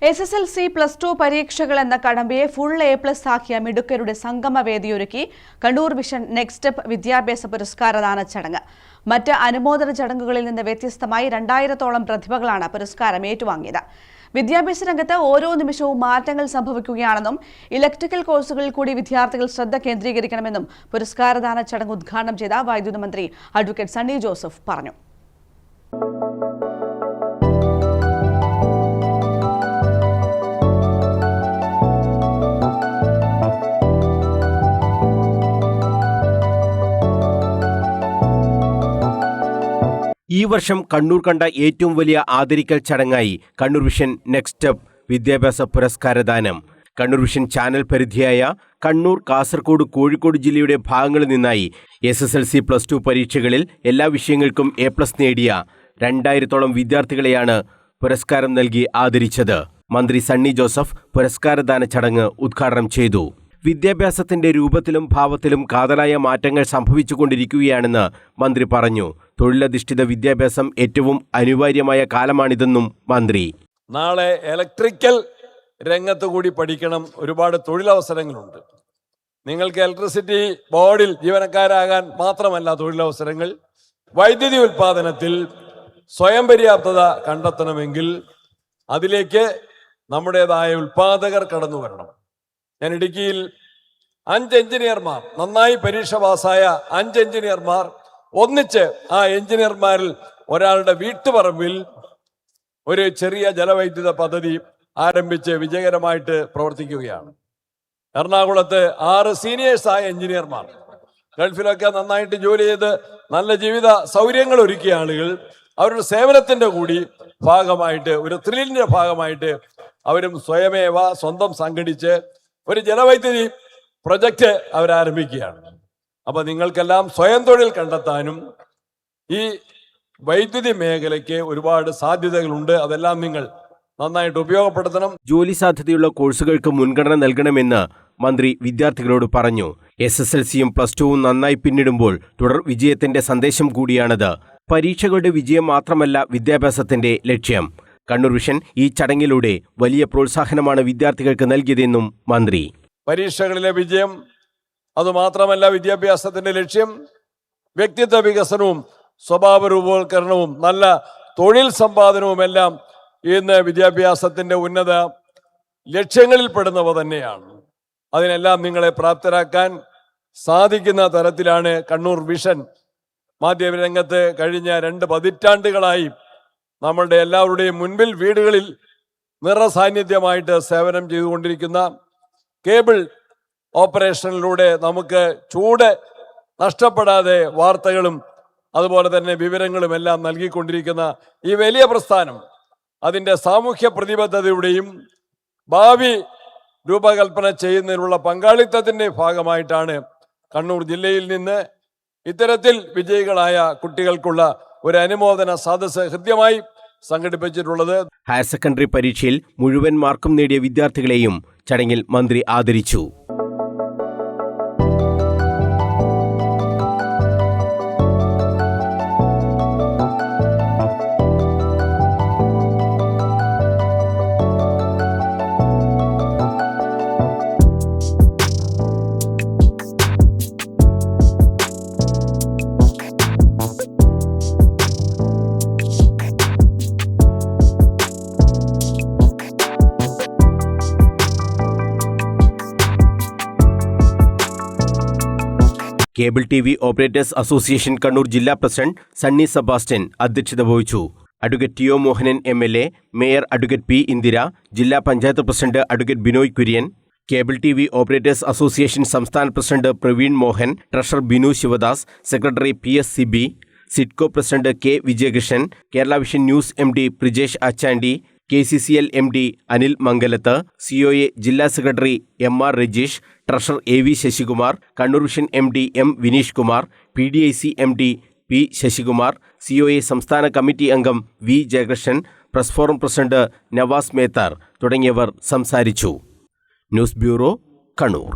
SSLC +2 പരീക്ഷകൾ എന്ന കടമ്പയെ full A+ ആക്കിയ മിടുക്കരുടെ സംഗമവേദിയൊരുക്കി കണ്ണൂർ വിഷൻ നെക്സ്റ്റ് സ്റ്റെപ്പ് വിദ്യാഭ്യാസ പുരസ്കാരദാന ചടങ്ങ്. മറ്റ് അനുമോദന ചടങ്ങുകളിൽ നിന്ന് വ്യത്യസ്തമായി 2000-ഓളം പ്രതിഭകളാണ് പുരസ്കാരം ഏറ്റുവാങ്ങിയത്. വിദ്യാഭ്യാസ രംഗത്ത് ഓരോ നിമിഷവും മാറ്റങ്ങൾ സംഭവിക്കുകയാണെന്നും ഇലക്ട്രിക്കൽ കോഴ്സുകളിൽ കൂടി വിദ്യാർത്ഥികൾ ശ്രദ്ധ കേന്ദ്രീകരിക്കണമെന്നും പുരസ്കാരദാന ചടങ്ങ് ഉദ്ഘാടനം ചെയ്ത വൈദ്യുത മന്ത്രി അഡ്വക്കേറ്റ് സണ്ണി ജോസഫ് പറഞ്ഞു. ഈ വർഷം കണ്ണൂർ കണ്ട ഏറ്റവും വലിയ ആദരിക്കൽ ചടങ്ങായി കണ്ണൂർ വിഷൻ നെക്സ്റ്റ് സ്റ്റെപ്പ് വിദ്യാഭ്യാസ പുരസ്കാരദാനം. കണ്ണൂർ വിഷൻ ചാനൽ പരിധിയായ കണ്ണൂർ, കാസർഗോഡ്, കോഴിക്കോട് ജില്ലയുടെ ഭാഗങ്ങളിൽ നിന്നായി SSLC +2 പരീക്ഷകളിൽ എല്ലാ വിഷയങ്ങൾക്കും A+ നേടിയ 2000-ഓളം വിദ്യാർത്ഥികളെയാണ് പുരസ്കാരം നൽകി ആദരിച്ചത്. മന്ത്രി സണ്ണി ജോസഫ് പുരസ്കാരദാന ചടങ്ങ് ഉദ്ഘാടനം ചെയ്തു. വിദ്യാഭ്യാസത്തിന്റെ രൂപത്തിലും ഭാവത്തിലും കാതലായ മാറ്റങ്ങൾ സംഭവിച്ചുകൊണ്ടിരിക്കുകയാണെന്ന് മന്ത്രി പറഞ്ഞു. തൊഴിലധിഷ്ഠിത വിദ്യാഭ്യാസം ഏറ്റവും അനിവാര്യമായ കാലമാണിതെന്നും മന്ത്രി. നാളെ ഇലക്ട്രിക്കൽ രംഗത്ത് കൂടി പഠിക്കണം. ഒരുപാട് തൊഴിലവസരങ്ങളുണ്ട്. നിങ്ങൾക്ക് ഇലക്ട്രിസിറ്റി ബോർഡിൽ ജീവനക്കാരാകാൻ മാത്രമല്ല തൊഴിലവസരങ്ങൾ. വൈദ്യുതി ഉൽപാദനത്തിൽ സ്വയം പര്യാപ്തത കണ്ടെത്തണമെങ്കിൽ അതിലേക്ക് നമ്മുടേതായ ഉൽപാദകർ കടന്നു വരണം. ഞാൻ ഇടുക്കിയിൽ 5 എഞ്ചിനീയർമാർ, നന്നായി പരീക്ഷ പാസ്സായ 5 എഞ്ചിനീയർമാർ ഒന്നിച്ച് ആ എഞ്ചിനീയർമാരിൽ ഒരാളുടെ വീട്ടുപറമ്പിൽ ഒരു ചെറിയ ജലവൈദ്യുത പദ്ധതി ആരംഭിച്ച് വിജയകരമായിട്ട് പ്രവർത്തിക്കുകയാണ്. എറണാകുളത്ത് 6 സീനിയേഴ്സായ എഞ്ചിനീയർമാർ, ഗൾഫിലൊക്കെ നന്നായിട്ട് ജോലി ചെയ്ത് നല്ല ജീവിത സൗകര്യങ്ങൾ ഒരുക്കിയ ആളുകൾ, അവരുടെ സേവനത്തിന്റെ കൂടി ഭാഗമായിട്ട്, ഒരു ത്രില്ലിന്റെ ഭാഗമായിട്ട് അവരും സ്വന്തം സംഘടിച്ച് ഒരു ജലവൈദ്യുതി പ്രൊജക്റ്റ് അവരാരംഭിക്കുകയാണ്. അപ്പൊ നിങ്ങൾക്കെല്ലാം സ്വയം തൊഴിൽ കണ്ടെത്താനും ഈ വൈദ്യുതി മേഖലയ്ക്ക് ഒരുപാട് സാധ്യതകളുണ്ട്. അതെല്ലാം നിങ്ങൾ നന്നായിട്ട് ഉപയോഗപ്പെടുത്തണം. ജോലി സാധ്യതയുള്ള കോഴ്സുകൾക്ക് മുൻഗണന നൽകണമെന്ന് മന്ത്രി വിദ്യാർത്ഥികളോട് പറഞ്ഞു. SSLCയും +2വും നന്നായി പിന്നിടുമ്പോൾ തുടർ വിജയത്തിന്റെ സന്ദേശം കൂടിയാണത്. പരീക്ഷകളുടെ വിജയം മാത്രമല്ല വിദ്യാഭ്യാസത്തിന്റെ ലക്ഷ്യം. കണ്ണൂർ വിഷൻ ഈ ചടങ്ങിലൂടെ വലിയ പ്രോത്സാഹനമാണ് വിദ്യാർത്ഥികൾക്ക് നൽകിയതെന്നും മന്ത്രി. പരീക്ഷകളിലെ വിജയം അതുമാത്രമല്ല വിദ്യാഭ്യാസത്തിന്റെ ലക്ഷ്യം. വ്യക്തിത്വ വികസനവും സ്വഭാവ രൂപവൽക്കരണവും നല്ല തൊഴിൽ സമ്പാദനവുമെല്ലാം ഇന്ന് വിദ്യാഭ്യാസത്തിന്റെ ഉന്നത ലക്ഷ്യങ്ങളിൽ പെടുന്നവ തന്നെയാണ്. അതിനെല്ലാം നിങ്ങളെ പ്രാപ്തരാക്കാൻ സാധിക്കുന്ന തരത്തിലാണ് കണ്ണൂർ വിഷൻ മാധ്യമരംഗത്ത് കഴിഞ്ഞ 2 പതിറ്റാണ്ടുകളായി നമ്മളുടെ എല്ലാവരുടെയും മുൻപിൽ വീടുകളിൽ നിറസാന്നിധ്യമായിട്ട് സേവനം ചെയ്തുകൊണ്ടിരിക്കുന്ന കേബിൾ ഓപ്പറേഷനിലൂടെ നമുക്ക് ചൂട് നഷ്ടപ്പെടാതെ വാർത്തകളും അതുപോലെ തന്നെ വിവരങ്ങളും എല്ലാം നൽകിക്കൊണ്ടിരിക്കുന്ന ഈ വലിയ പ്രസ്ഥാനം അതിൻ്റെ സാമൂഹ്യ പ്രതിബദ്ധതയുടെയും ഭാവി രൂപകൽപ്പന ചെയ്യുന്നതിനുള്ള പങ്കാളിത്തത്തിൻ്റെ ഭാഗമായിട്ടാണ് കണ്ണൂർ ജില്ലയിൽ നിന്ന് ഇത്തരത്തിൽ വിജയികളായ കുട്ടികൾക്കുള്ള ഒരു അനുമോദന സദസ്സ് ഹൃദ്യമായി സംഘടിപ്പിച്ചിട്ടുള്ളത്. ഹയർ സെക്കൻഡറി പരീക്ഷയിൽ മുഴുവൻ മാർക്കും നേടിയ വിദ്യാർത്ഥികളെയും ചടങ്ങിൽ മന്ത്രി ആദരിച്ചു. Cable TV operators association Kannur ജില്ലാ പ്രസിഡന്റ് സണ്ണി സെബാസ്റ്റ്യൻ അധ്യക്ഷത വഹിച്ചു. Advocate T O. Mohanan MLA, mayor advocate P. Indira, ജില്ലാ panchayat president advocate Binoy Kurian, cable TV operators association സംസ്ഥാന president Praveen Mohan, treasurer Binu Sivadas, secretary PS Siby, SIDCO president K. Vijayakrishnan, Kerala vision news MD Prijesh Achandi, KCCL MD Anil Mangalath, COA ജില്ലാ secretary MR Rajeesh, treasurer AV Sasikumar, Kannur vision MD M. Vineesh Kumar, PDIC MD P. Sasikumar, COA സംസ്ഥാന committee അംഗം V. Jayakrishnan, press forum president Navas Methar തുടങ്ങിയവർ സംസാരിച്ചു. News bureau, Kannur.